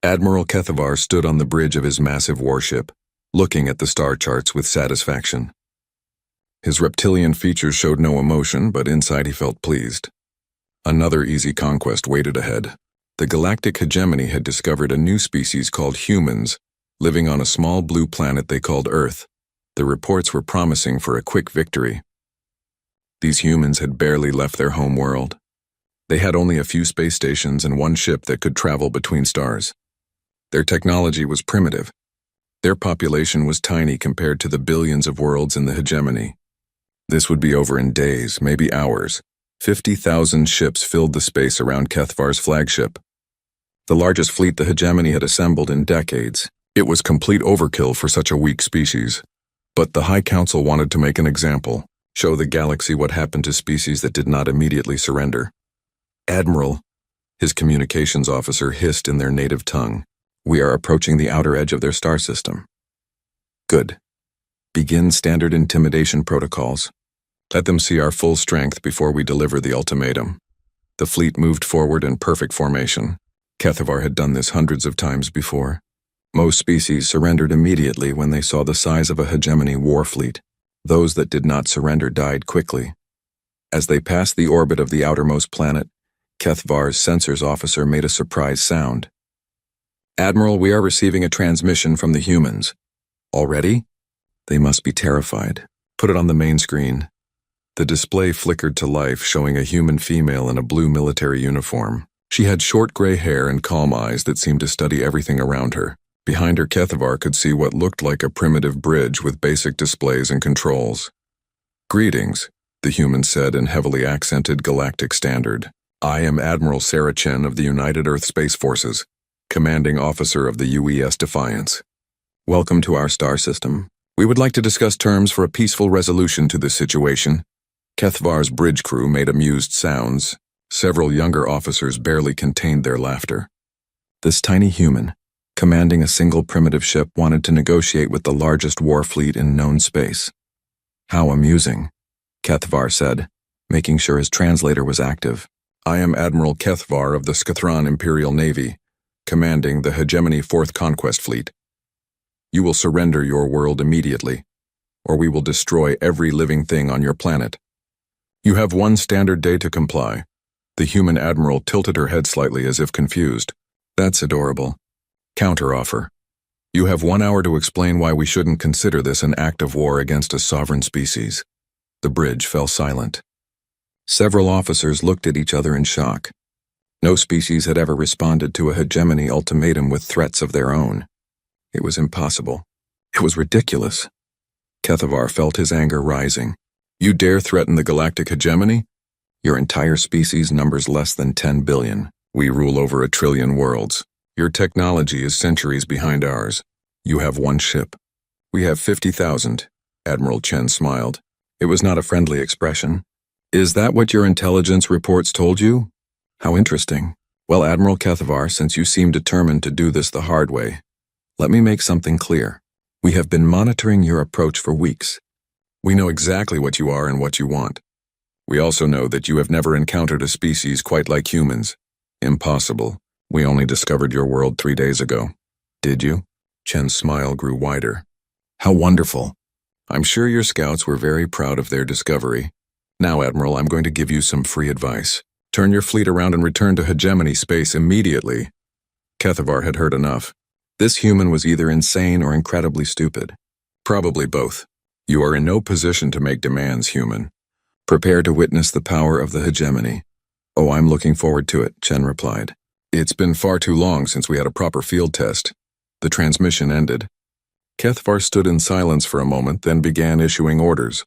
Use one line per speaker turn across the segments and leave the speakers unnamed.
Admiral Kethavar stood on the bridge of his massive warship, looking at the star charts with satisfaction. His reptilian features showed no emotion, but inside he felt pleased. Another easy conquest waited ahead. The galactic hegemony had discovered a new species called humans, living on a small blue planet they called Earth. The reports were promising for a quick victory. These humans had barely left their home world. They had only a few space stations and one ship that could travel between stars. Their technology was primitive. Their population was tiny compared to the billions of worlds in the hegemony. This would be over in days, maybe hours. 50,000 ships filled the space around Kethavar's flagship. The largest fleet the hegemony had assembled in decades. It was complete overkill for such a weak species. But the High Council wanted to make an example, show the galaxy what happened to species that did not immediately surrender. "Admiral," his communications officer hissed in their native tongue, "we are approaching the outer edge of their star system." "Good. Begin standard intimidation protocols. Let them see our full strength before we deliver the ultimatum." The fleet moved forward in perfect formation. Kethavar had done this hundreds of times before. Most species surrendered immediately when they saw the size of a hegemony war fleet. Those that did not surrender died quickly. As they passed the orbit of the outermost planet, Kethavar's sensors officer made a surprise sound. "Admiral, we are receiving a transmission from the humans." "Already?" "They must be terrified. Put it on the main screen." The display flickered to life, showing a human female in a blue military uniform. She had short gray hair and calm eyes that seemed to study everything around her. Behind her, Kethavar could see what looked like a primitive bridge with basic displays and controls. "Greetings," the human said in heavily accented galactic standard. "I am Admiral Sarah Chen of the United Earth Space Forces, commanding officer of the UES Defiance. Welcome to our star system. We would like to discuss terms for a peaceful resolution to this situation." Kethavar's bridge crew made amused sounds. Several younger officers barely contained their laughter. This tiny human, commanding a single primitive ship, wanted to negotiate with the largest war fleet in known space. "How amusing," Kethavar said, making sure his translator was active. "I am Admiral Kethavar of the Scathron Imperial Navy, commanding the Hegemony 4th Conquest Fleet. You will surrender your world immediately, or we will destroy every living thing on your planet. You have one standard day to comply." The human admiral tilted her head slightly as if confused. "That's adorable. Counteroffer. You have 1 hour to explain why we shouldn't consider this an act of war against a sovereign species." The bridge fell silent. Several officers looked at each other in shock. No species had ever responded to a hegemony ultimatum with threats of their own. It was impossible. It was ridiculous. Kethavar felt his anger rising. "You dare threaten the galactic hegemony? Your entire species numbers less than 10 billion. We rule over 1 trillion worlds. Your technology is centuries behind ours. You have one ship. We have 50,000. Admiral Chen smiled. It was not a friendly expression. "Is that what your intelligence reports told you? How interesting. Well, Admiral Kethavar, since you seem determined to do this the hard way, let me make something clear. We have been monitoring your approach for weeks. We know exactly what you are and what you want. We also know that you have never encountered a species quite like humans. Impossible. We only discovered your world 3 days ago." "Did you?" Chen's smile grew wider. "How wonderful. I'm sure your scouts were very proud of their discovery. Now, Admiral, I'm going to give you some free advice. Turn your fleet around and return to hegemony space immediately." Kethavar had heard enough. This human was either insane or incredibly stupid. Probably both. "You are in no position to make demands, human. Prepare to witness the power of the hegemony." "Oh, I'm looking forward to it," Chen replied. "It's been far too long since we had a proper field test." The transmission ended. Kethavar stood in silence for a moment, then began issuing orders.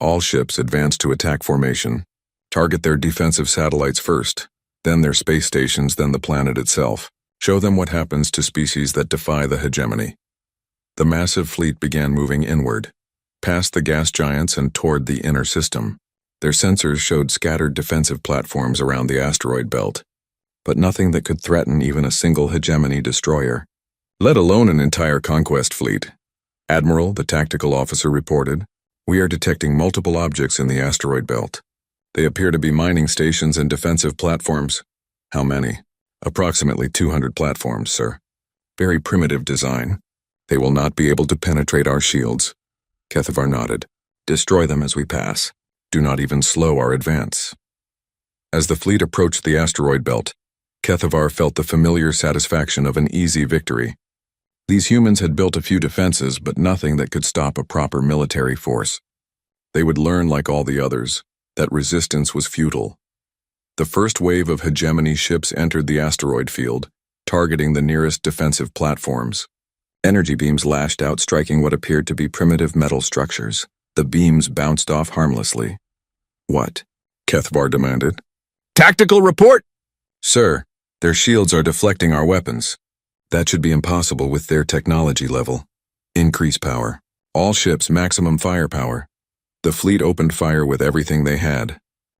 All ships advanced to attack formation. Target their defensive satellites first, then their space stations, then the planet itself. Show them what happens to species that defy the hegemony. The massive fleet began moving inward, past the gas giants and toward the inner system. Their sensors showed scattered defensive platforms around the asteroid belt, but nothing that could threaten even a single hegemony destroyer, let alone an entire conquest fleet. "Admiral," the tactical officer reported, "we are detecting multiple objects in the asteroid belt. They appear to be mining stations and defensive platforms." "How many?" Approximately 200 platforms, sir. Very primitive design. They will not be able to penetrate our shields. Kethavar nodded. Destroy them as we pass. Do not even slow our advance. As the fleet approached the asteroid belt, Kethavar felt the familiar satisfaction of an easy victory. These humans had built a few defenses, but nothing that could stop a proper military force. They would learn, like all the others, that resistance was futile. The first wave of hegemony ships entered the asteroid field, targeting the nearest defensive platforms. Energy beams lashed out, striking what appeared to be primitive metal structures. The beams bounced off harmlessly. What? Kethavar demanded.
Tactical report!
Sir, their shields are deflecting our weapons. That should be impossible with their technology level. Increase power. All ships maximum firepower. The fleet opened fire with everything they had.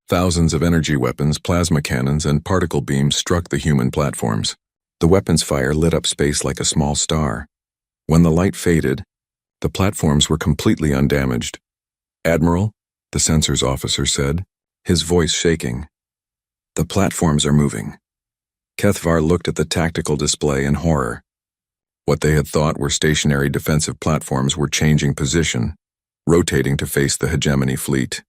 Thousands of energy weapons, plasma cannons, and particle beams struck the human platforms. The weapons' fire lit up space like a small star. When the light faded, the platforms were completely undamaged. Admiral, the sensors officer said, his voice shaking. The platforms are moving. Kethavar looked at the tactical display in horror. What they had thought were stationary defensive platforms were changing position, rotating to face the hegemony fleet.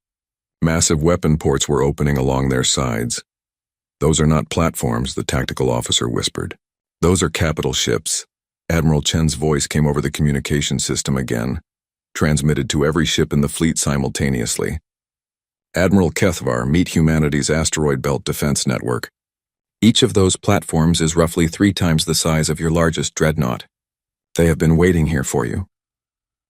Massive weapon ports were opening along their sides. Those are not platforms, the tactical officer whispered. Those are capital ships. Admiral Chen's voice came over the communication system again, transmitted to every ship in the fleet simultaneously. Admiral Kethavar, meet humanity's asteroid belt defense network. Each of those platforms is roughly 3 times the size of your largest dreadnought. They have been waiting here for you.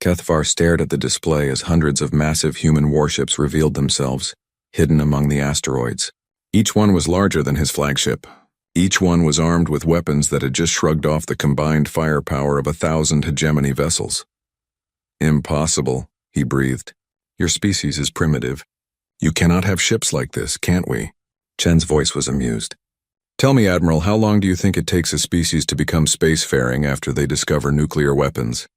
Kethavar stared at the display as hundreds of massive human warships revealed themselves, hidden among the asteroids. Each one was larger than his flagship. Each one was armed with weapons that had just shrugged off the combined firepower of 1,000 hegemony vessels. Impossible, he breathed. Your species is primitive. You cannot have ships like this, can't we? Chen's voice was amused. Tell me, Admiral, how long do you think it takes a species to become spacefaring after they discover nuclear weapons?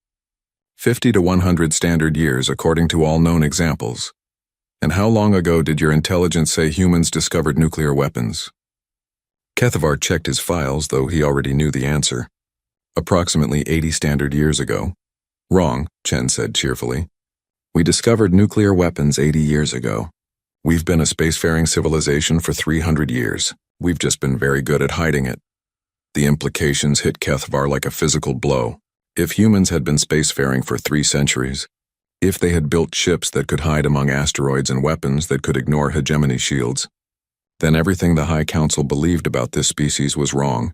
50 to 100 standard years, according to all known examples. And how long ago did your intelligence say humans discovered nuclear weapons? Kethavar checked his files, though he already knew the answer. Approximately 80 standard years ago. Wrong, Chen said cheerfully. We discovered nuclear weapons 80 years ago. We've been a spacefaring civilization for 300 years. We've just been very good at hiding it. The implications hit Kethavar like a physical blow. If humans had been spacefaring for 3 centuries, if they had built ships that could hide among asteroids and weapons that could ignore hegemony shields, then everything the High Council believed about this species was wrong.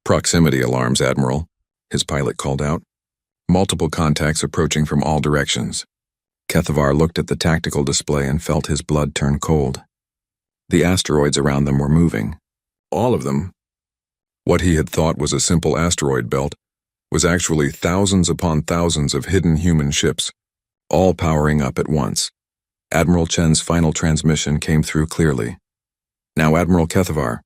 Proximity alarms, Admiral, his pilot called out. Multiple contacts approaching from all directions. Kethavar looked at the tactical display and felt his blood turn cold. The asteroids around them were moving. All of them. What he had thought was a simple asteroid belt was actually thousands upon thousands of hidden human ships, all powering up at once. Admiral Chen's final transmission came through clearly. Now, Admiral Kethavar,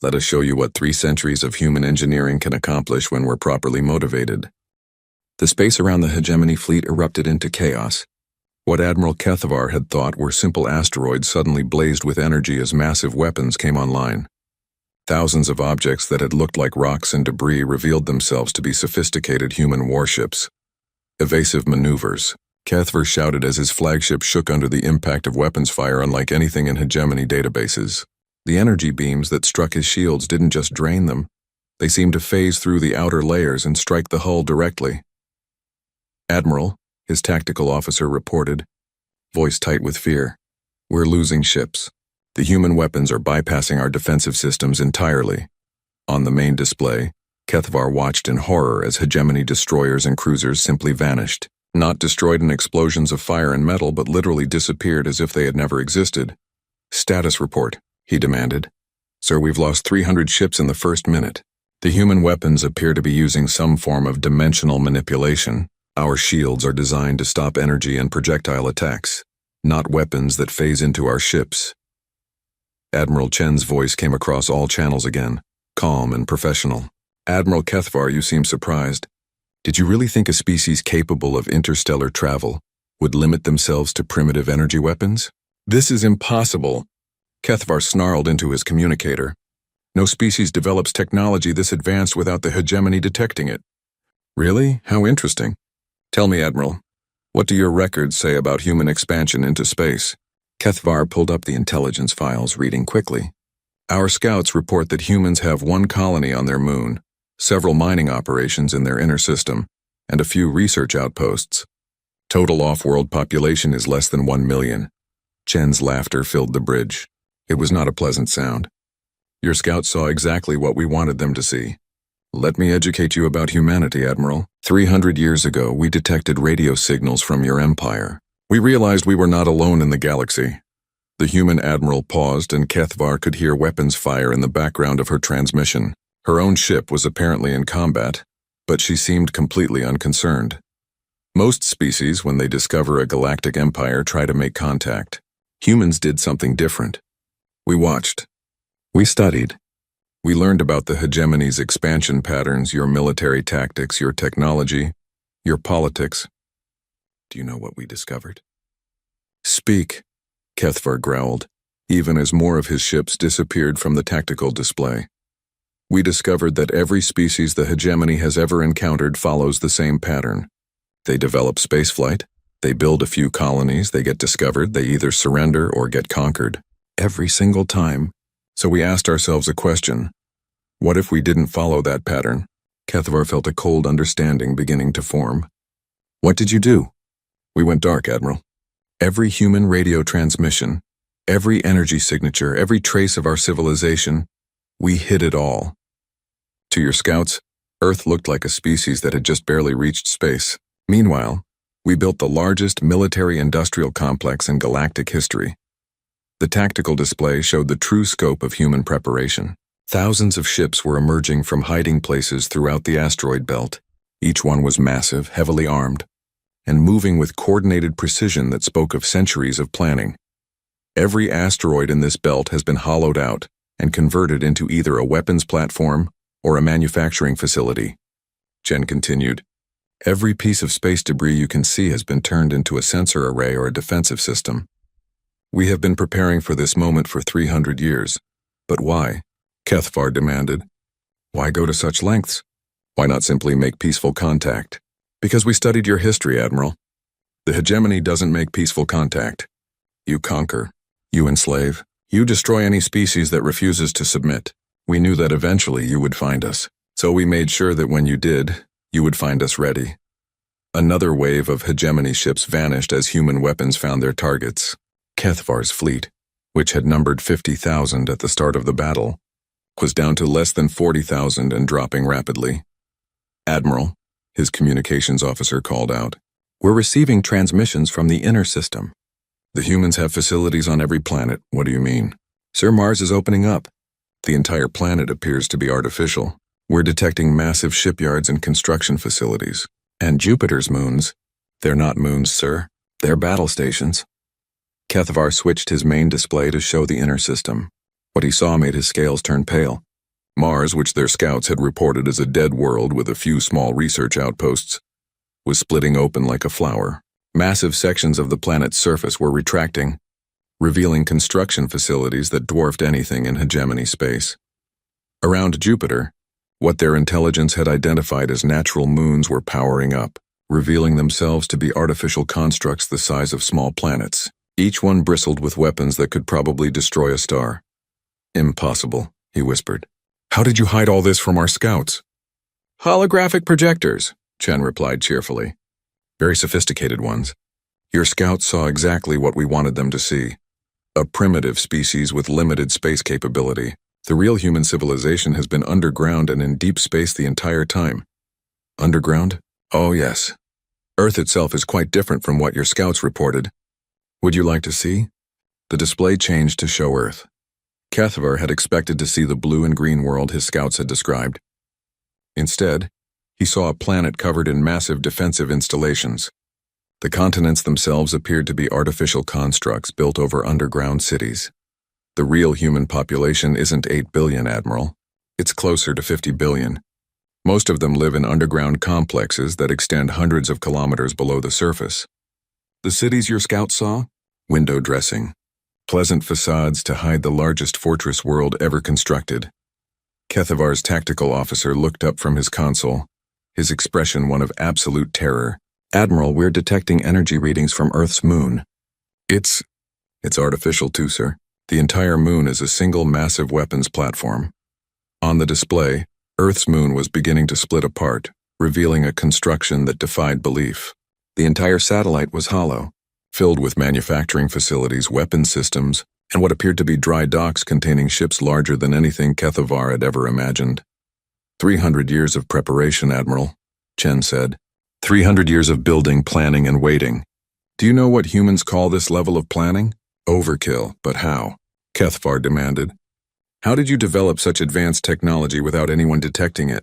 let us show you what 3 centuries of human engineering can accomplish when we're properly motivated. The space around the hegemony fleet erupted into chaos. What Admiral Kethavar had thought were simple asteroids suddenly blazed with energy as massive weapons came online. Thousands of objects that had looked like rocks and debris revealed themselves to be sophisticated human warships. Evasive maneuvers, Kethavar shouted as his flagship shook under the impact of weapons fire unlike anything in hegemony databases. The energy beams that struck his shields didn't just drain them. They seemed to phase through the outer layers and strike the hull directly. Admiral, his tactical officer reported, voice tight with fear. We're losing ships. The human weapons are bypassing our defensive systems entirely. On the main display, Kethavar watched in horror as hegemony destroyers and cruisers simply vanished. Not destroyed in explosions of fire and metal, but literally disappeared as if they had never existed. Status report, he demanded. Sir, we've lost 300 ships in the first minute. The human weapons appear to be using some form of dimensional manipulation. Our shields are designed to stop energy and projectile attacks, not weapons that phase into our ships. Admiral Chen's voice came across all channels again, calm and professional. Admiral Kethavar, you seem surprised. Did you really think a species capable of interstellar travel would limit themselves to primitive energy weapons? This is impossible. Kethavar snarled into his communicator. No species develops technology this advanced without the hegemony detecting it. Really? How interesting. Tell me, Admiral, what do your records say about human expansion into space? Kethvar pulled up the intelligence files, reading quickly. Our scouts report that humans have one colony on their moon, several mining operations in their inner system, and a few research outposts. Total off-world population is less than 1 million. Chen's laughter filled the bridge. It was not a pleasant sound. Your scouts saw exactly what we wanted them to see. Let me educate you about humanity, Admiral. 300 years ago, we detected radio signals from your empire. We realized we were not alone in the galaxy. The human admiral paused, and Kethvar could hear weapons fire in the background of her transmission. Her own ship was apparently in combat, but she seemed completely unconcerned. Most species, when they discover a galactic empire, try to make contact. Humans did something different. We watched. We studied. We learned about the hegemony's expansion patterns, your military tactics, your technology, your politics. Do you know what we discovered? Speak, Kethvar growled, even as more of his ships disappeared from the tactical display. We discovered that every species the hegemony has ever encountered follows the same pattern. They develop spaceflight, they build a few colonies, they get discovered, they either surrender or get conquered. Every single time. So we asked ourselves a question. What if we didn't follow that pattern? Kethvar felt a cold understanding beginning to form. What did you do? We went dark, Admiral. Every human radio transmission, every energy signature, every trace of our civilization, we hid it all. To your scouts, Earth looked like a species that had just barely reached space. Meanwhile, we built the largest military-industrial complex in galactic history. The tactical display showed the true scope of human preparation. Thousands of ships were emerging from hiding places throughout the asteroid belt. Each one was massive, heavily armed, and moving with coordinated precision that spoke of centuries of planning. Every asteroid in this belt has been hollowed out and converted into either a weapons platform or a manufacturing facility. Chen continued, every piece of space debris you can see has been turned into a sensor array or a defensive system. We have been preparing for this moment for 300 years. But why? Kethvar demanded. Why go to such lengths? Why not simply make peaceful contact? Because we studied your history, Admiral. The hegemony doesn't make peaceful contact. You conquer. You enslave. You destroy any species that refuses to submit. We knew that eventually you would find us. So we made sure that when you did, you would find us ready. Another wave of hegemony ships vanished as human weapons found their targets. Kethvar's fleet, which had numbered 50,000 at the start of the battle, was down to less than 40,000 and dropping rapidly. Admiral, his communications officer called out, we're receiving transmissions from the inner system. The humans have facilities on every planet. What do you mean? Sir, Mars is opening up. The entire planet appears to be artificial. We're detecting massive shipyards and construction facilities. And Jupiter's moons, they're not moons, sir. They're battle stations. Kethvar switched his main display to show the inner system. What he saw made his scales turn pale. Mars, which their scouts had reported as a dead world with a few small research outposts, was splitting open like a flower. Massive sections of the planet's surface were retracting, revealing construction facilities that dwarfed anything in hegemony space. Around Jupiter, what their intelligence had identified as natural moons were powering up, revealing themselves to be artificial constructs the size of small planets. Each one bristled with weapons that could probably destroy a star. Impossible, he whispered. How did you hide all this from our scouts? Holographic projectors, Chen replied cheerfully. Very sophisticated ones. Your scouts saw exactly what we wanted them to see. A primitive species with limited space capability. The real human civilization has been underground and in deep space the entire time. Underground? Oh yes. Earth itself is quite different from what your scouts reported. Would you like to see? The display changed to show Earth. Kethvar had expected to see the blue and green world his scouts had described. Instead, he saw a planet covered in massive defensive installations. The continents themselves appeared to be artificial constructs built over underground cities. The real human population isn't 8 billion, Admiral. It's closer to 50 billion. Most of them live in underground complexes that extend hundreds of kilometers below the surface. The cities your scouts saw? Window dressing. Pleasant facades to hide the largest fortress world ever constructed. Kethavar's tactical officer looked up from his console, his expression one of absolute terror. "Admiral, we're detecting energy readings from Earth's moon." It's artificial too, sir. The entire moon is a single massive weapons platform. On the display, Earth's moon was beginning to split apart, revealing a construction that defied belief. The entire satellite was hollow, filled with manufacturing facilities, weapon systems, and what appeared to be dry docks containing ships larger than anything Kethavar had ever imagined. 300 years of preparation, Admiral, Chen said. 300 years of building, planning, and waiting. Do you know what humans call this level of planning? Overkill, but how? Kethavar demanded. How did you develop such advanced technology without anyone detecting it?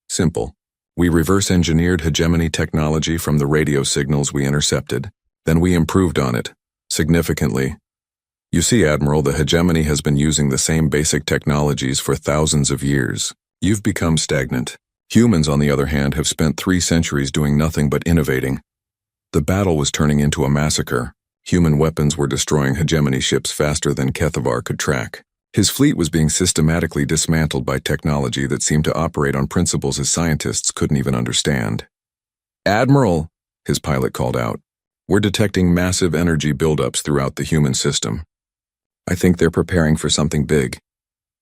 Simple. We reverse-engineered hegemony technology from the radio signals we intercepted. Then we improved on it, significantly. You see, Admiral, the hegemony has been using the same basic technologies for thousands of years. You've become stagnant. Humans, on the other hand, have spent 3 centuries doing nothing but innovating. The battle was turning into a massacre. Human weapons were destroying hegemony ships faster than Kethavar could track. His fleet was being systematically dismantled by technology that seemed to operate on principles his scientists couldn't even understand. "Admiral," his pilot called out, "we're detecting massive energy buildups throughout the human system." "I think they're preparing for something big."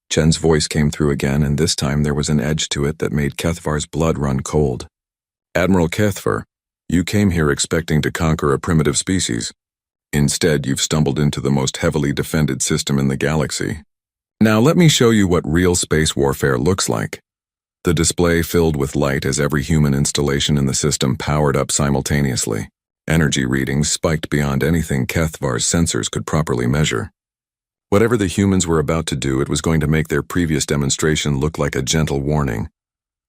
Chen's voice came through again, and this time there was an edge to it that made Kethavar's blood run cold. "Admiral Kethavar, you came here expecting to conquer a primitive species. Instead, you've stumbled into the most heavily defended system in the galaxy. Now let me show you what real space warfare looks like." The display filled with light as every human installation in the system powered up simultaneously. Energy readings spiked beyond anything Kethavar's sensors could properly measure. Whatever the humans were about to do, it was going to make their previous demonstration look like a gentle warning.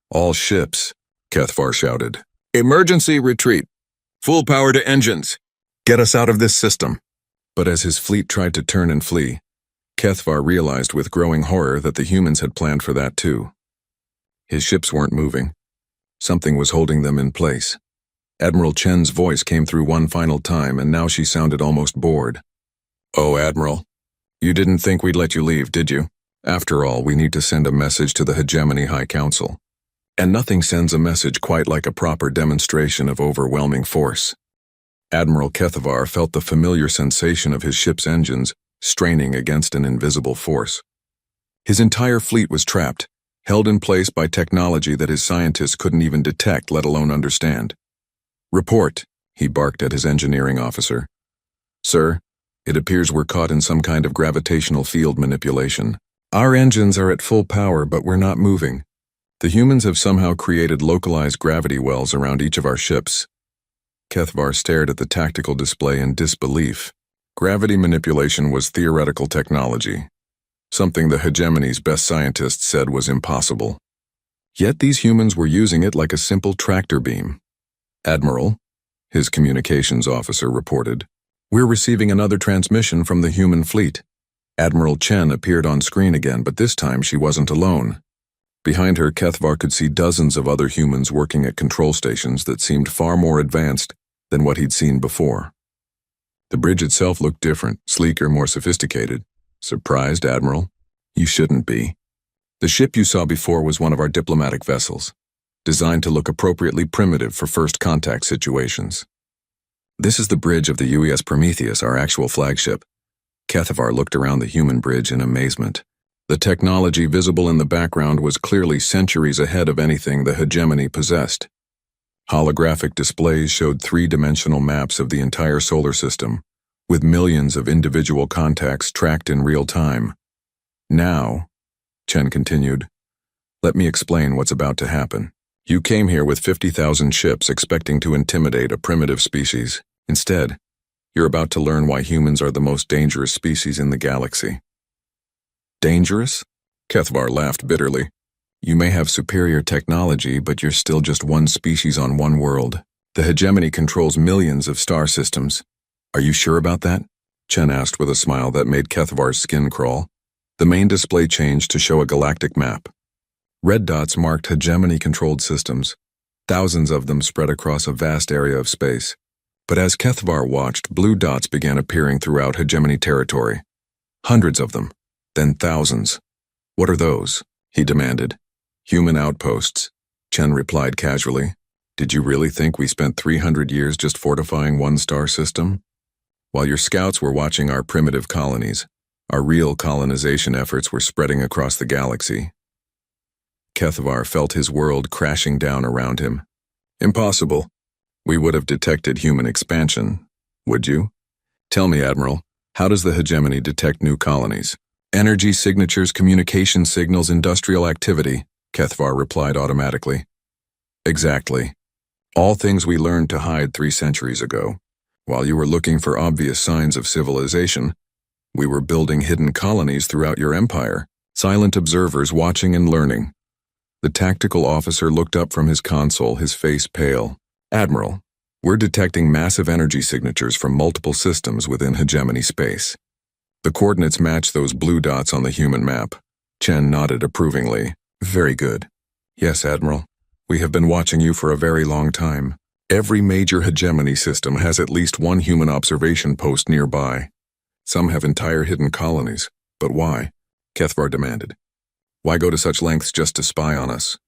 "All ships," Kethavar shouted. "Emergency retreat! Full power to engines! Get us out of this system!" But as his fleet tried to turn and flee, Kethavar realized with growing horror that the humans had planned for that too. His ships weren't moving. Something was holding them in place. Admiral Chen's voice came through one final time, and now she sounded almost bored. "Oh, Admiral, you didn't think we'd let you leave, did you? After all, we need to send a message to the Hegemony High Council. And nothing sends a message quite like a proper demonstration of overwhelming force." Admiral Kethavar felt the familiar sensation of his ship's engines straining against an invisible force. His entire fleet was trapped, held in place by technology that his scientists couldn't even detect, let alone understand. "Report," he barked at his engineering officer. "Sir, it appears we're caught in some kind of gravitational field manipulation. Our engines are at full power, but we're not moving. The humans have somehow created localized gravity wells around each of our ships." Kethavar stared at the tactical display in disbelief. Gravity manipulation was theoretical technology, something the hegemony's best scientists said was impossible. Yet these humans were using it like a simple tractor beam. "Admiral," his communications officer reported, "we're receiving another transmission from the human fleet." Admiral Chen appeared on screen again, but this time she wasn't alone. Behind her, Kethavar could see dozens of other humans working at control stations that seemed far more advanced than what he'd seen before. The bridge itself looked different, sleeker, more sophisticated. "Surprised, Admiral? You shouldn't be. The ship you saw before was one of our diplomatic vessels, designed to look appropriately primitive for first contact situations. This is the bridge of the UES Prometheus, our actual flagship." Kethavar looked around the human bridge in amazement. The technology visible in the background was clearly centuries ahead of anything the hegemony possessed. Holographic displays showed 3-dimensional maps of the entire solar system, with millions of individual contacts tracked in real time. "Now," Chen continued, "let me explain what's about to happen. You came here with 50,000 ships expecting to intimidate a primitive species. Instead, you're about to learn why humans are the most dangerous species in the galaxy." "Dangerous?" Kethavar laughed bitterly. "You may have superior technology, but you're still just one species on one world. The hegemony controls millions of star systems. Are you sure about that?" Chen asked with a smile that made Kethavar's skin crawl. The main display changed to show a galactic map. Red dots marked hegemony-controlled systems, thousands of them spread across a vast area of space. But as Kethavar watched, blue dots began appearing throughout hegemony territory. Hundreds of them, then thousands. "What are those?" he demanded. Human outposts, Chen replied casually. Did you really think we spent 300 years just fortifying one star system? While your scouts were watching our primitive colonies, our real colonization efforts were spreading across the galaxy. Kethavar felt his world crashing down around him. Impossible. We would have detected human expansion, would you? Tell me, Admiral, how does the hegemony detect new colonies? Energy signatures, communication signals, industrial activity, Kethavar replied automatically. Exactly. All things we learned to hide 3 centuries ago. While you were looking for obvious signs of civilization, we were building hidden colonies throughout your empire, silent observers watching and learning. The tactical officer looked up from his console, his face pale. Admiral, we're detecting massive energy signatures from multiple systems within hegemony space. The coordinates match those blue dots on the human map. Chen nodded approvingly. Very good. Yes, Admiral. We have been watching you for a very long time. Every major hegemony system has at least one human observation post nearby. Some have entire hidden colonies. But why? Kethavar demanded. Why go to such lengths just to spy on us?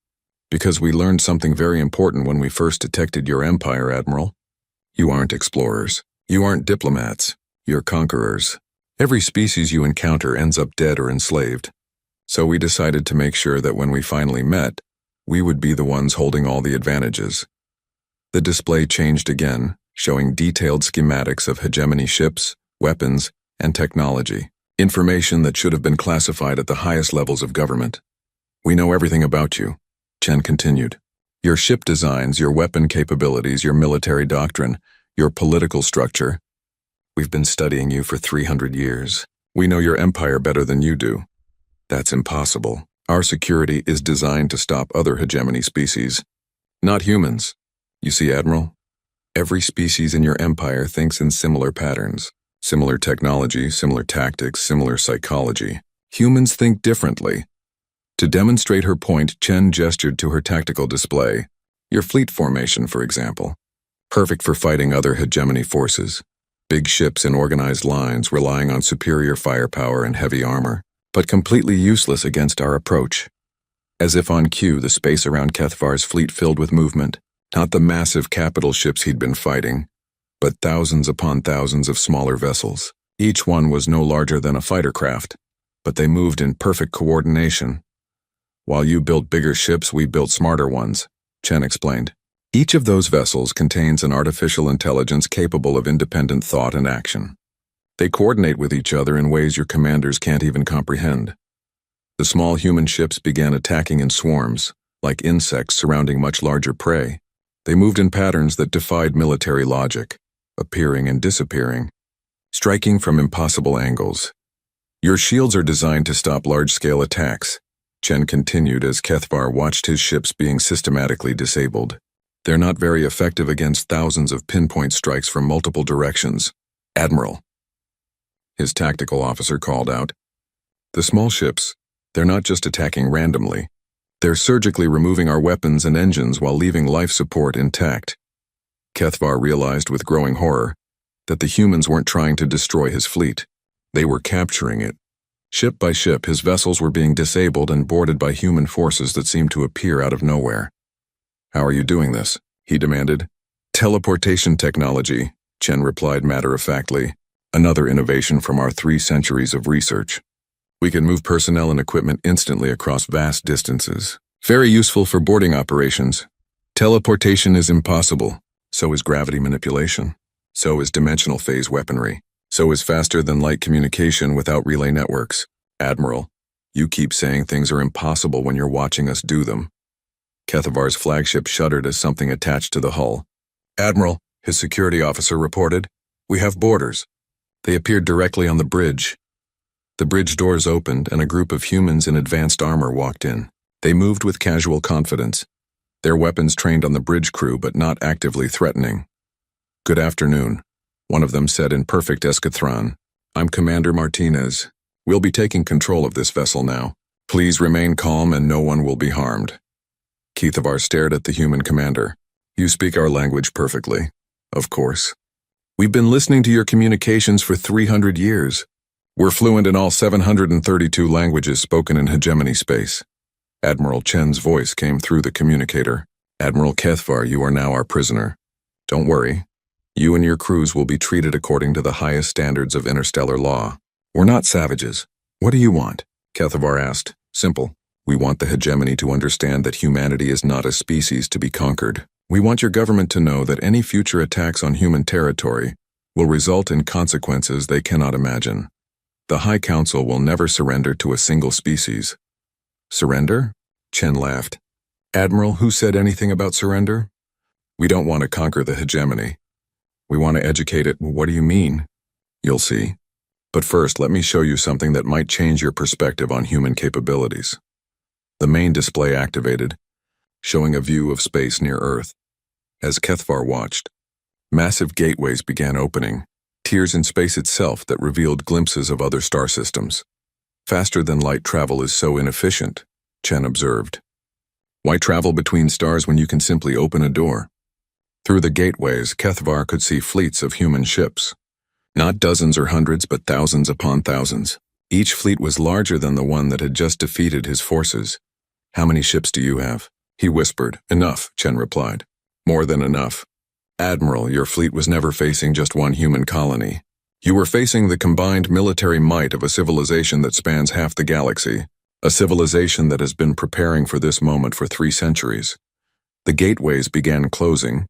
Because we learned something very important when we first detected your empire, Admiral. You aren't explorers. You aren't diplomats. You're conquerors. Every species you encounter ends up dead or enslaved. So we decided to make sure that when we finally met, we would be the ones holding all the advantages. The display changed again, showing detailed schematics of hegemony ships, weapons, and technology. Information that should have been classified at the highest levels of government. We know everything about you, Chen continued. Your ship designs, your weapon capabilities, your military doctrine, your political structure. We've been studying you for 300 years. We know your empire better than you do. That's impossible. Our security is designed to stop other hegemony species, not humans. You see, Admiral, every species in your empire thinks in similar patterns. Similar technology, similar tactics, similar psychology. Humans think differently. To demonstrate her point, Chen gestured to her tactical display. Your fleet formation, for example. Perfect for fighting other hegemony forces. Big ships in organized lines relying on superior firepower and heavy armor, but completely useless against our approach. As if on cue, the space around Kethavar's fleet filled with movement, not the massive capital ships he'd been fighting, but thousands upon thousands of smaller vessels. Each one was no larger than a fighter craft, but they moved in perfect coordination. While you built bigger ships, we built smarter ones, Chen explained. Each of those vessels contains an artificial intelligence capable of independent thought and action. They coordinate with each other in ways your commanders can't even comprehend. The small human ships began attacking in swarms, like insects surrounding much larger prey. They moved in patterns that defied military logic, appearing and disappearing, striking from impossible angles. Your shields are designed to stop large-scale attacks, Chen continued as Kethavar watched his ships being systematically disabled. They're not very effective against thousands of pinpoint strikes from multiple directions. Admiral, his tactical officer called out. The small ships, they're not just attacking randomly. They're surgically removing our weapons and engines while leaving life support intact. Kethavar realized with growing horror that the humans weren't trying to destroy his fleet. They were capturing it. Ship by ship, his vessels were being disabled and boarded by human forces that seemed to appear out of nowhere. How are you doing this? He demanded. Teleportation technology, Chen replied matter-of-factly. Another innovation from our 3 centuries of research. We can move personnel and equipment instantly across vast distances. Very useful for boarding operations. Teleportation is impossible. So is gravity manipulation. So is dimensional phase weaponry. So is faster-than-light communication without relay networks. Admiral, you keep saying things are impossible when you're watching us do them. Kethavar's flagship shuddered as something attached to the hull. Admiral, his security officer reported, we have boarders. They appeared directly on the bridge. The bridge doors opened and a group of humans in advanced armor walked in. They moved with casual confidence, their weapons trained on the bridge crew but not actively threatening. Good afternoon, one of them said in perfect escatron. I'm Commander Martinez. We'll be taking control of this vessel now. Please remain calm and no one will be harmed. Kethavar stared at the human commander. You speak our language perfectly. Of course. We've been listening to your communications for 300 years. We're fluent in all 732 languages spoken in hegemony space. Admiral Chen's voice came through the communicator. Admiral Kethvar, you are now our prisoner. Don't worry. You and your crews will be treated according to the highest standards of interstellar law. We're not savages. What do you want? Kethvar asked. Simple. We want the hegemony to understand that humanity is not a species to be conquered. We want your government to know that any future attacks on human territory will result in consequences they cannot imagine. The High Council will never surrender to a single species. Surrender? Chen laughed. Admiral, who said anything about surrender? We don't want to conquer the hegemony. We want to educate it. What do you mean? You'll see. But first, let me show you something that might change your perspective on human capabilities. The main display activated, showing a view of space near Earth. As Kethvar watched, massive gateways began opening, tiers in space itself that revealed glimpses of other star systems. Faster-than-light travel is so inefficient, Chen observed. Why travel between stars when you can simply open a door? Through the gateways, Kethvar could see fleets of human ships. Not dozens or hundreds, but thousands upon thousands. Each fleet was larger than the one that had just defeated his forces. How many ships do you have? He whispered. Enough, Chen replied. More than enough. Admiral, your fleet was never facing just one human colony. You were facing the combined military might of a civilization that spans half the galaxy, a civilization that has been preparing for this moment for 3 centuries. The gateways began closing,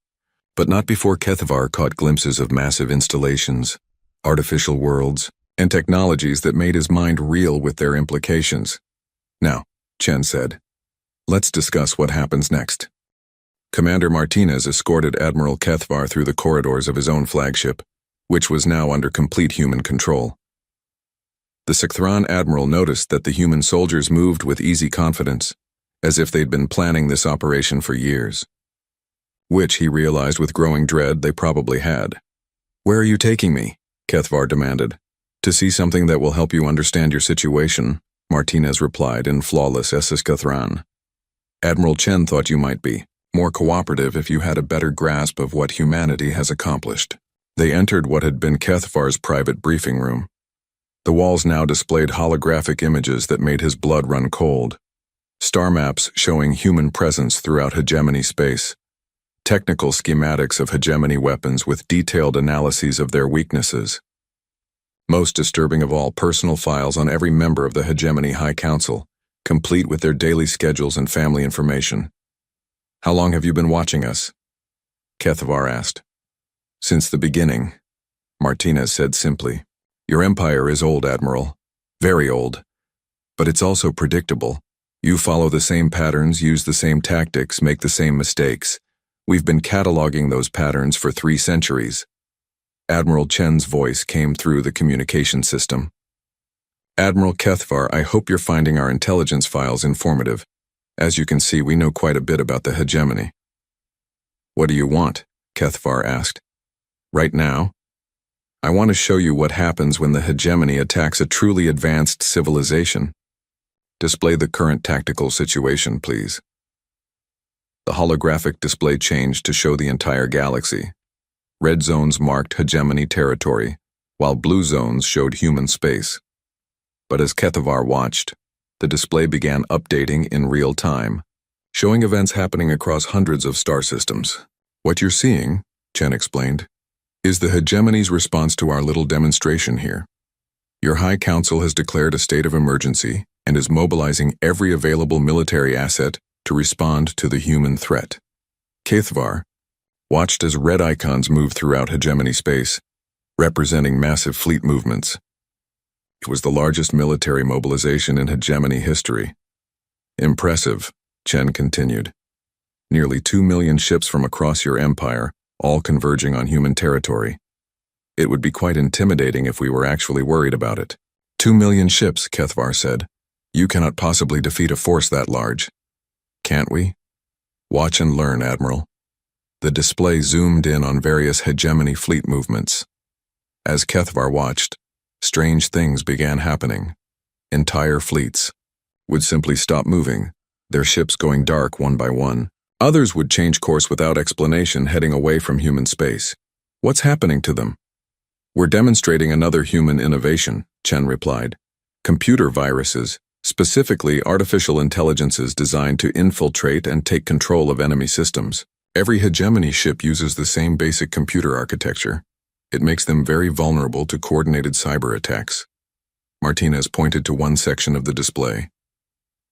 but not before Kethvar caught glimpses of massive installations, artificial worlds, and technologies that made his mind reel with their implications. Now, Chen said, let's discuss what happens next. Commander Martinez escorted Admiral Kethvar through the corridors of his own flagship, which was now under complete human control. The Sikthran Admiral noticed that the human soldiers moved with easy confidence, as if they'd been planning this operation for years. Which, he realized with growing dread, they probably had. Where are you taking me? Kethvar demanded. To see something that will help you understand your situation, Martinez replied in flawless Sikthran. Admiral Chen thought you might be more cooperative if you had a better grasp of what humanity has accomplished. They entered what had been Kethvar's private briefing room. The walls now displayed holographic images that made his blood run cold. Star maps showing human presence throughout hegemony space. Technical schematics of hegemony weapons with detailed analyses of their weaknesses. Most disturbing of all, personal files on every member of the Hegemony High Council, complete with their daily schedules and family information. How long have you been watching us? Kethvar asked. Since the beginning, Martinez said simply. Your empire is old, Admiral. Very old. But it's also predictable. You follow the same patterns, use the same tactics, make the same mistakes. We've been cataloging those patterns for 3 centuries. Admiral Chen's voice came through the communication system. Admiral Kethvar, I hope you're finding our intelligence files informative. As you can see, we know quite a bit about the hegemony. What do you want? Kethvar asked. Right now? I want to show you what happens when the hegemony attacks a truly advanced civilization. Display the current tactical situation, please. The holographic display changed to show the entire galaxy. Red zones marked hegemony territory, while blue zones showed human space. But as Kethvar watched, the display began updating in real time, showing events happening across hundreds of star systems. What you're seeing, Chen explained, is the hegemony's response to our little demonstration here. Your High Council has declared a state of emergency and is mobilizing every available military asset to respond to the human threat. Kethvar watched as red icons moved throughout hegemony space, representing massive fleet movements. It was the largest military mobilization in hegemony history. Impressive, Chen continued. Nearly 2 million ships from across your empire, all converging on human territory. It would be quite intimidating if we were actually worried about it. 2 million ships, Kethvar said. You cannot possibly defeat a force that large. Can't we? Watch and learn, Admiral. The display zoomed in on various hegemony fleet movements. As Kethvar watched, strange things began happening. Entire fleets would simply stop moving, their ships going dark one by one. Others would change course without explanation, heading away from human space. What's happening to them? We're demonstrating another human innovation, Chen replied. Computer viruses, Specifically, artificial intelligences designed to infiltrate and take control of enemy systems. Every hegemony ship uses the same basic computer architecture. It makes them very vulnerable to coordinated cyber attacks. Martinez pointed to one section of the display.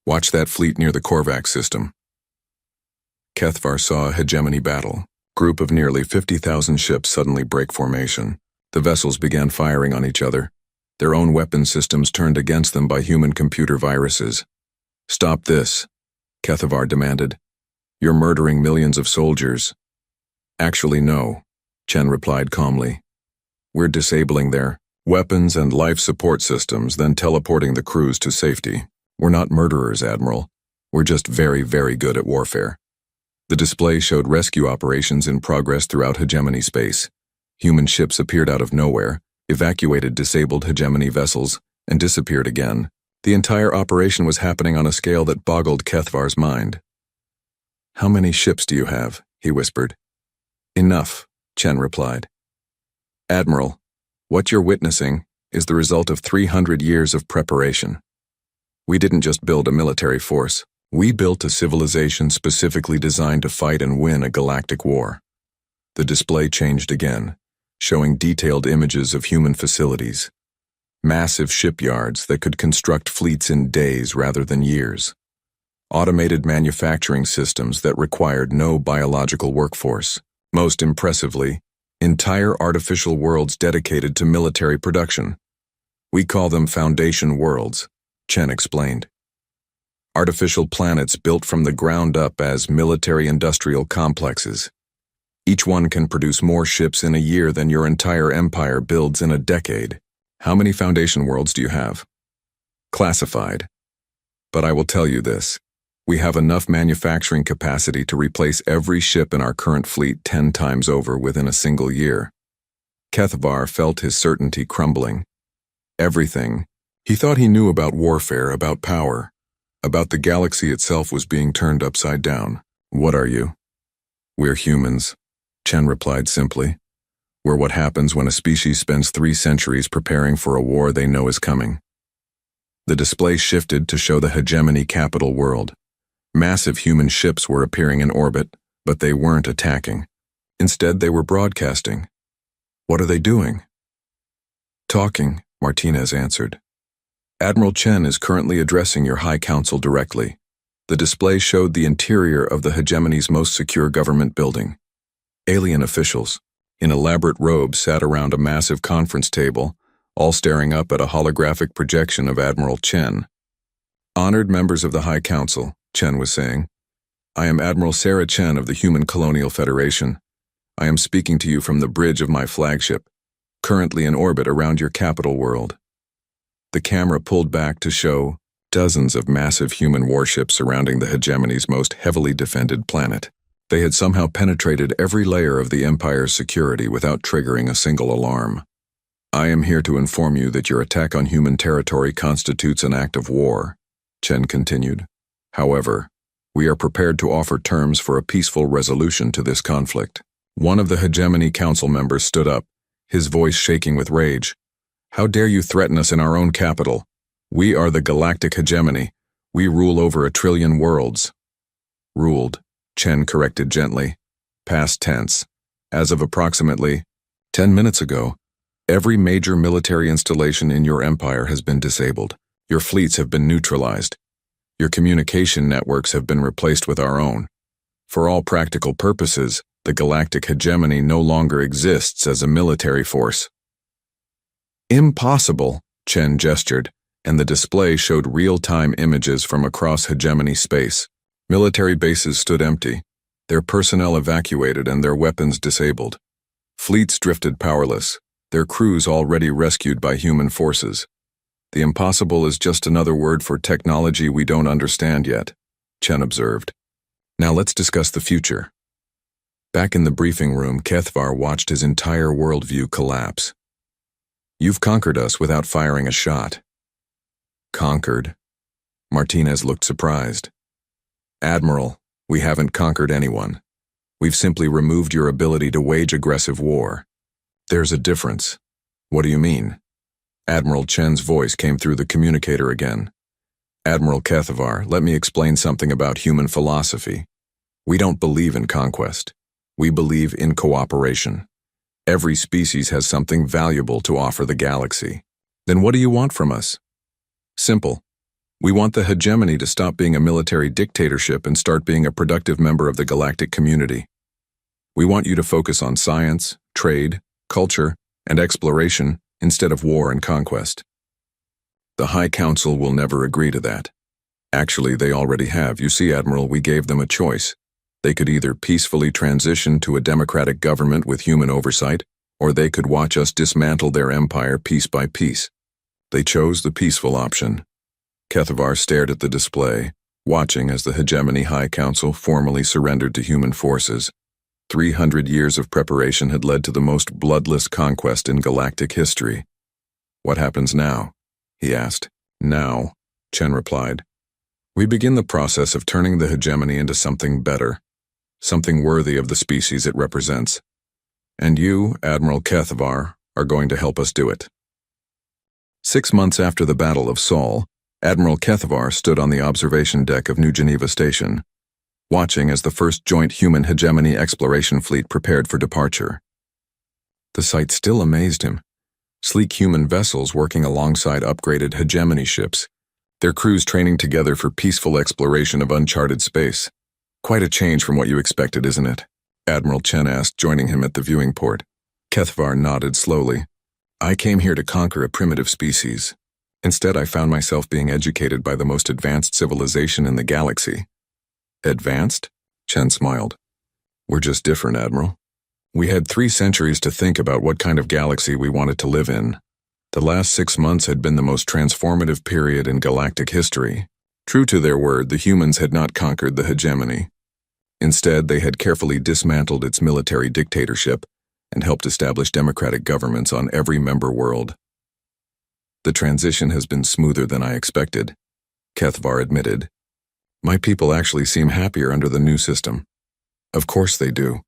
Watch that fleet near the Korvax system. Kethvar saw a hegemony battle. Group of nearly 50,000 ships suddenly break formation. The vessels began firing on each other. Their own weapon systems turned against them by human computer viruses. Stop this, Kethvar demanded. You're murdering millions of soldiers. Actually, no, Chen replied calmly. We're disabling their weapons and life support systems, then teleporting the crews to safety. We're not murderers, Admiral. We're just very, very good at warfare. The display showed rescue operations in progress throughout hegemony space. Human ships appeared out of nowhere, evacuated disabled hegemony vessels, and disappeared again. The entire operation was happening on a scale that boggled Kethvar's mind. How many ships do you have? He whispered. Enough, Chen replied. Admiral, what you're witnessing is the result of 300 years of preparation. We didn't just build a military force. We built a civilization specifically designed to fight and win a galactic war. The display changed again, showing detailed images of human facilities. Massive shipyards that could construct fleets in days rather than years. Automated manufacturing systems that required no biological workforce. Most impressively, entire artificial worlds dedicated to military production. We call them Foundation Worlds, Chen explained. Artificial planets built from the ground up as military-industrial complexes. Each one can produce more ships in a year than your entire empire builds in a decade. How many Foundation Worlds do you have? Classified. But I will tell you this. We have enough manufacturing capacity to replace every ship in our current fleet 10 times over within a single year. Kethvar felt his certainty crumbling. Everything he thought he knew about warfare, about power, about the galaxy itself was being turned upside down. What are you? We're humans, Chen replied simply. We're what happens when a species spends 3 centuries preparing for a war they know is coming. The display shifted to show the hegemony capital world. Massive human ships were appearing in orbit, but they weren't attacking. Instead, they were broadcasting. What are they doing? Talking, Martinez answered. Admiral Chen is currently addressing your High Council directly. The display showed the interior of the hegemony's most secure government building. Alien officials, in elaborate robes, sat around a massive conference table, all staring up at a holographic projection of Admiral Chen. Honored members of the High Council, Chen was saying, I am Admiral Sarah Chen of the Human Colonial Federation. I am speaking to you from the bridge of my flagship, currently in orbit around your capital world. The camera pulled back to show dozens of massive human warships surrounding the hegemony's most heavily defended planet. They had somehow penetrated every layer of the Empire's security without triggering a single alarm. I am here to inform you that your attack on human territory constitutes an act of war, Chen continued. However, we are prepared to offer terms for a peaceful resolution to this conflict. One of the Hegemony Council members stood up, his voice shaking with rage. How dare you threaten us in our own capital? We are the Galactic Hegemony. We rule over 1 trillion worlds. Ruled, Chen corrected gently. Past tense. As of approximately 10 minutes ago, every major military installation in your empire has been disabled. Your fleets have been neutralized. Your communication networks have been replaced with our own. For all practical purposes, the Galactic Hegemony no longer exists as a military force. Impossible, Chen gestured, and the display showed real-time images from across hegemony space. Military bases stood empty, their personnel evacuated and their weapons disabled. Fleets drifted powerless, their crews already rescued by human forces. The impossible is just another word for technology we don't understand yet, Chen observed. Now let's discuss the future. Back in the briefing room, Kethvar watched his entire worldview collapse. You've conquered us without firing a shot. Conquered? Martinez looked surprised. Admiral, we haven't conquered anyone. We've simply removed your ability to wage aggressive war. There's a difference. What do you mean? Admiral Chen's voice came through the communicator again. Admiral Kethavar, let me explain something about human philosophy. We don't believe in conquest. We believe in cooperation. Every species has something valuable to offer the galaxy. Then what do you want from us? Simple. We want the hegemony to stop being a military dictatorship and start being a productive member of the galactic community. We want you to focus on science, trade, culture, and exploration instead of war and conquest. The High Council will never agree to that. Actually, they already have. You see, Admiral, we gave them a choice. They could either peacefully transition to a democratic government with human oversight, or they could watch us dismantle their empire piece by piece. They chose the peaceful option. Kethavar stared at the display, watching as the Hegemony High Council formally surrendered to human forces. 300 years of preparation had led to the most bloodless conquest in galactic history. What happens now? He asked. Now, Chen replied. We begin the process of turning the hegemony into something better, something worthy of the species it represents. And you, Admiral Kethavar, are going to help us do it. 6 months after the Battle of Sol, Admiral Kethavar stood on the observation deck of New Geneva Station, watching as the first joint human hegemony exploration fleet prepared for departure. The sight still amazed him. Sleek human vessels working alongside upgraded hegemony ships, their crews training together for peaceful exploration of uncharted space. Quite a change from what you expected, isn't it? Admiral Chen asked, joining him at the viewing port. Kethavar nodded slowly. I came here to conquer a primitive species. Instead, I found myself being educated by the most advanced civilization in the galaxy. Advanced? Chen smiled. We're just different, Admiral. We had 3 centuries to think about what kind of galaxy we wanted to live in. The last 6 months had been the most transformative period in galactic history. True to their word, the humans had not conquered the hegemony. Instead, they had carefully dismantled its military dictatorship and helped establish democratic governments on every member world. The transition has been smoother than I expected, Kethavar admitted. My people actually seem happier under the new system. Of course they do.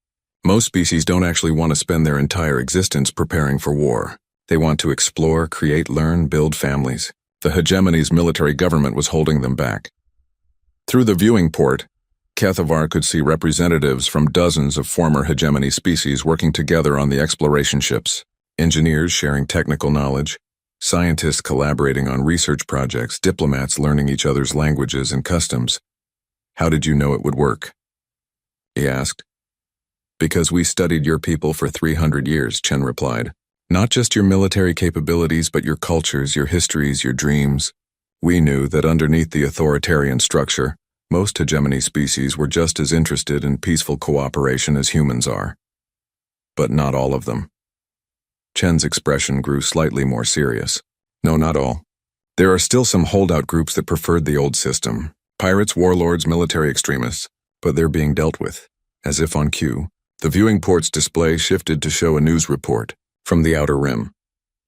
Most species don't actually want to spend their entire existence preparing for war. They want to explore, create, learn, build families. The hegemony's military government was holding them back. Through the viewing port, Kethavar could see representatives from dozens of former hegemony species working together on the exploration ships, engineers sharing technical knowledge, scientists collaborating on research projects, diplomats learning each other's languages and customs. How did you know it would work? He asked. Because we studied your people for 300 years, Chen replied. Not just your military capabilities, but your cultures, your histories, your dreams. We knew that underneath the authoritarian structure, most hegemony species were just as interested in peaceful cooperation as humans are. But not all of them. Chen's expression grew slightly more serious. No, not all. There are still some holdout groups that preferred the old system. Pirates, warlords, military extremists. But they're being dealt with. As if on cue, the viewing port's display shifted to show a news report from the Outer Rim.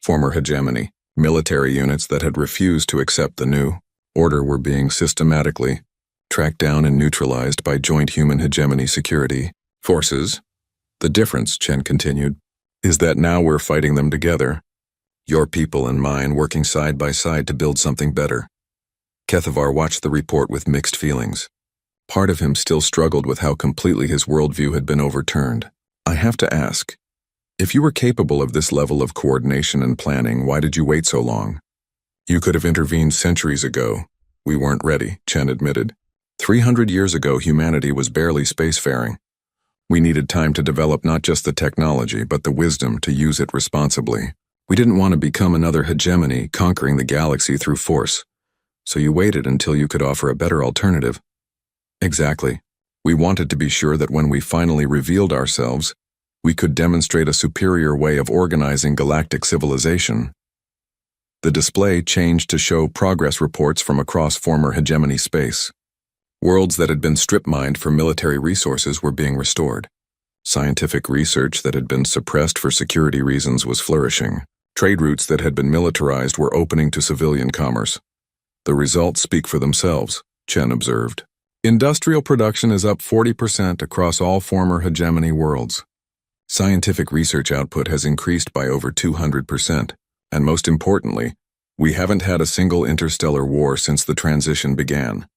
Former hegemony, military units that had refused to accept the new order were being systematically tracked down and neutralized by joint human hegemony security forces. The difference, Chen continued, is that now we're fighting them together. Your people and mine working side by side to build something better. Kethavar watched the report with mixed feelings. Part of him still struggled with how completely his worldview had been overturned. I have to ask, if you were capable of this level of coordination and planning, why did you wait so long? You could have intervened centuries ago. We weren't ready, Chen admitted. 300 years ago, humanity was barely spacefaring. We needed time to develop not just the technology, but the wisdom to use it responsibly. We didn't want to become another hegemony, conquering the galaxy through force. So you waited until you could offer a better alternative. Exactly. We wanted to be sure that when we finally revealed ourselves, we could demonstrate a superior way of organizing galactic civilization. The display changed to show progress reports from across former hegemony space. Worlds that had been strip-mined for military resources were being restored. Scientific research that had been suppressed for security reasons was flourishing. Trade routes that had been militarized were opening to civilian commerce. The results speak for themselves, Chen observed. Industrial production is up 40% across all former hegemony worlds. Scientific research output has increased by over 200%, and most importantly, We haven't had a single interstellar war since the transition began.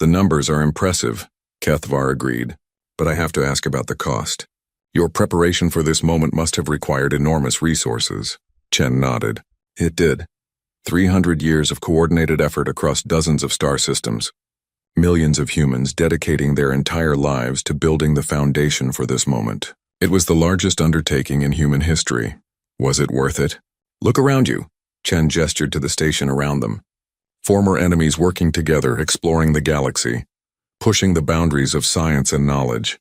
The numbers are impressive, Kethvar agreed, but I have to ask about the cost. Your preparation for this moment must have required enormous resources. Chen nodded. It did. 300 years of coordinated effort across dozens of star systems. Millions of humans dedicating their entire lives to building the foundation for this moment. It was the largest undertaking in human history. Was it worth it? Look around you. Chen gestured to the station around them. Former enemies working together, exploring the galaxy, pushing the boundaries of science and knowledge.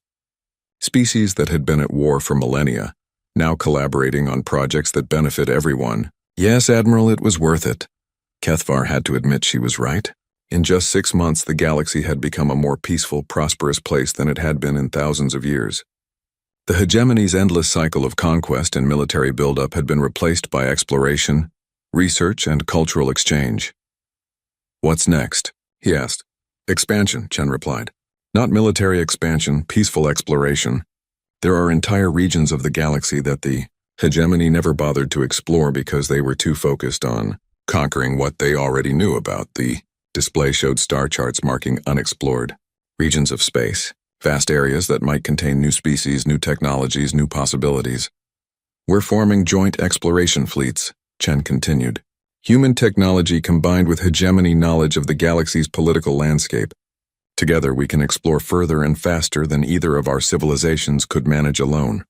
Species that had been at war for millennia, now collaborating on projects that benefit everyone. Yes, Admiral, it was worth it. Kethvar had to admit she was right. In just 6 months, the galaxy had become a more peaceful, prosperous place than it had been in thousands of years. The hegemony's endless cycle of conquest and military buildup had been replaced by exploration, research, and cultural exchange. What's next? He asked. Expansion, Chen replied. Not military expansion, peaceful exploration. There are entire regions of the galaxy that the hegemony never bothered to explore because they were too focused on conquering what they already knew about. The display showed star charts marking unexplored regions of space, vast areas that might contain new species, new technologies, new possibilities. We're forming joint exploration fleets, Chen continued. Human technology combined with hegemony knowledge of the galaxy's political landscape. Together we can explore further and faster than either of our civilizations could manage alone.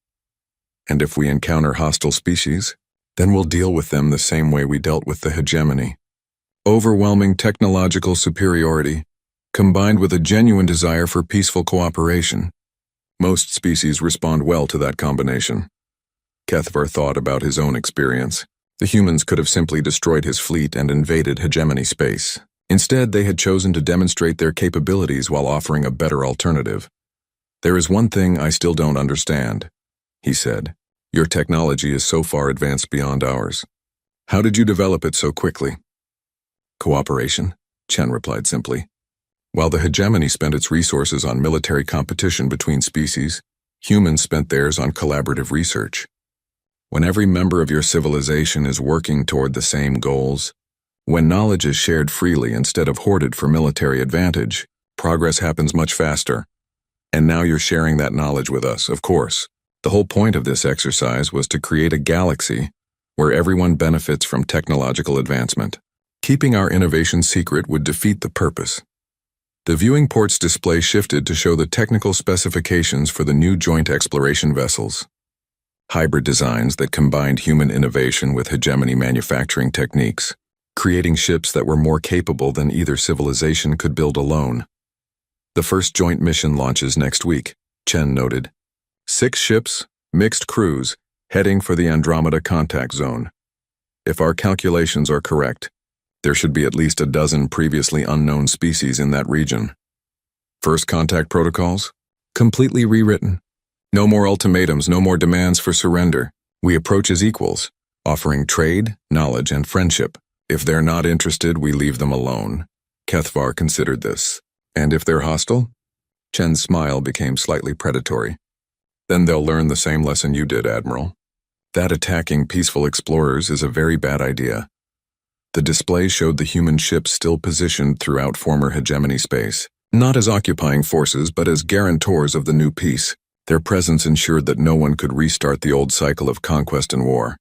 And if we encounter hostile species, then we'll deal with them the same way we dealt with the hegemony. Overwhelming technological superiority, combined with a genuine desire for peaceful cooperation. Most species respond well to that combination. Kethvar thought about his own experience. The humans could have simply destroyed his fleet and invaded hegemony space. Instead, they had chosen to demonstrate their capabilities while offering a better alternative. There is one thing I still don't understand, he said. Your technology is so far advanced beyond ours. How did you develop it so quickly? Cooperation, Chen replied simply. While the hegemony spent its resources on military competition between species, humans spent theirs on collaborative research. When every member of your civilization is working toward the same goals, when knowledge is shared freely instead of hoarded for military advantage, progress happens much faster. And now you're sharing that knowledge with us, of course. The whole point of this exercise was to create a galaxy where everyone benefits from technological advancement. Keeping our innovation secret would defeat the purpose. The viewing port's display shifted to show the technical specifications for the new joint exploration vessels. Hybrid designs that combined human innovation with hegemony manufacturing techniques, creating ships that were more capable than either civilization could build alone. The first joint mission launches next week, Chen noted. 6 ships, mixed crews, heading for the Andromeda contact zone. If our calculations are correct, there should be at least a dozen previously unknown species in that region. First contact protocols? Completely rewritten. No more ultimatums, no more demands for surrender. We approach as equals, offering trade, knowledge, and friendship. If they're not interested, we leave them alone. Kethvar considered this. And if they're hostile? Chen's smile became slightly predatory. Then they'll learn the same lesson you did, Admiral. That attacking peaceful explorers is a very bad idea. The display showed the human ships still positioned throughout former hegemony space, not as occupying forces but as guarantors of the new peace. Their presence ensured that no one could restart the old cycle of conquest and war.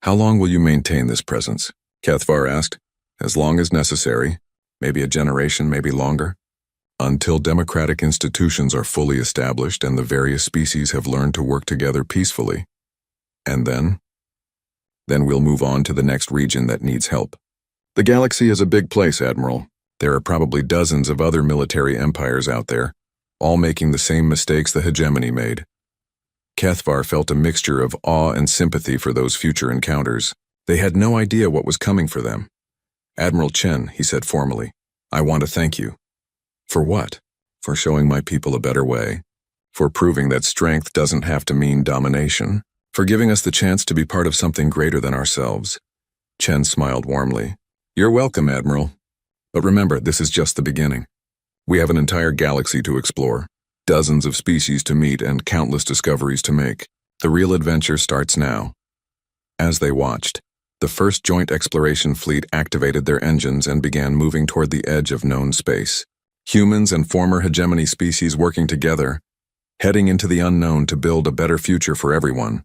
How long will you maintain this presence? Kethvar asked. As long as necessary. Maybe a generation, maybe longer. Until democratic institutions are fully established and the various species have learned to work together peacefully. And then? Then we'll move on to the next region that needs help. The galaxy is a big place, Admiral. There are probably dozens of other military empires out there, all making the same mistakes the hegemony made. Kethvar felt a mixture of awe and sympathy for those future encounters. They had no idea what was coming for them. Admiral Chen, he said formally, I want to thank you. For what? For showing my people a better way. For proving that strength doesn't have to mean domination. For giving us the chance to be part of something greater than ourselves. Chen smiled warmly. You're welcome, Admiral. But remember, this is just the beginning. We have an entire galaxy to explore, dozens of species to meet, and countless discoveries to make. The real adventure starts now. As they watched, The first joint exploration fleet activated their engines and began moving toward the edge of known space. Humans and former hegemony species working together, heading into the unknown to build a better future for everyone.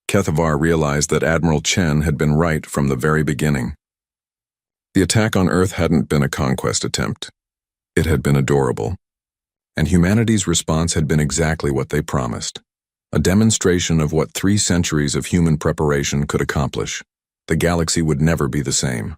Kethavar realized that Admiral Chen had been right from the very beginning. The attack on Earth hadn't been a conquest attempt. It had been adorable. And humanity's response had been exactly what they promised. A demonstration of what 3 centuries of human preparation could accomplish. The galaxy would never be the same.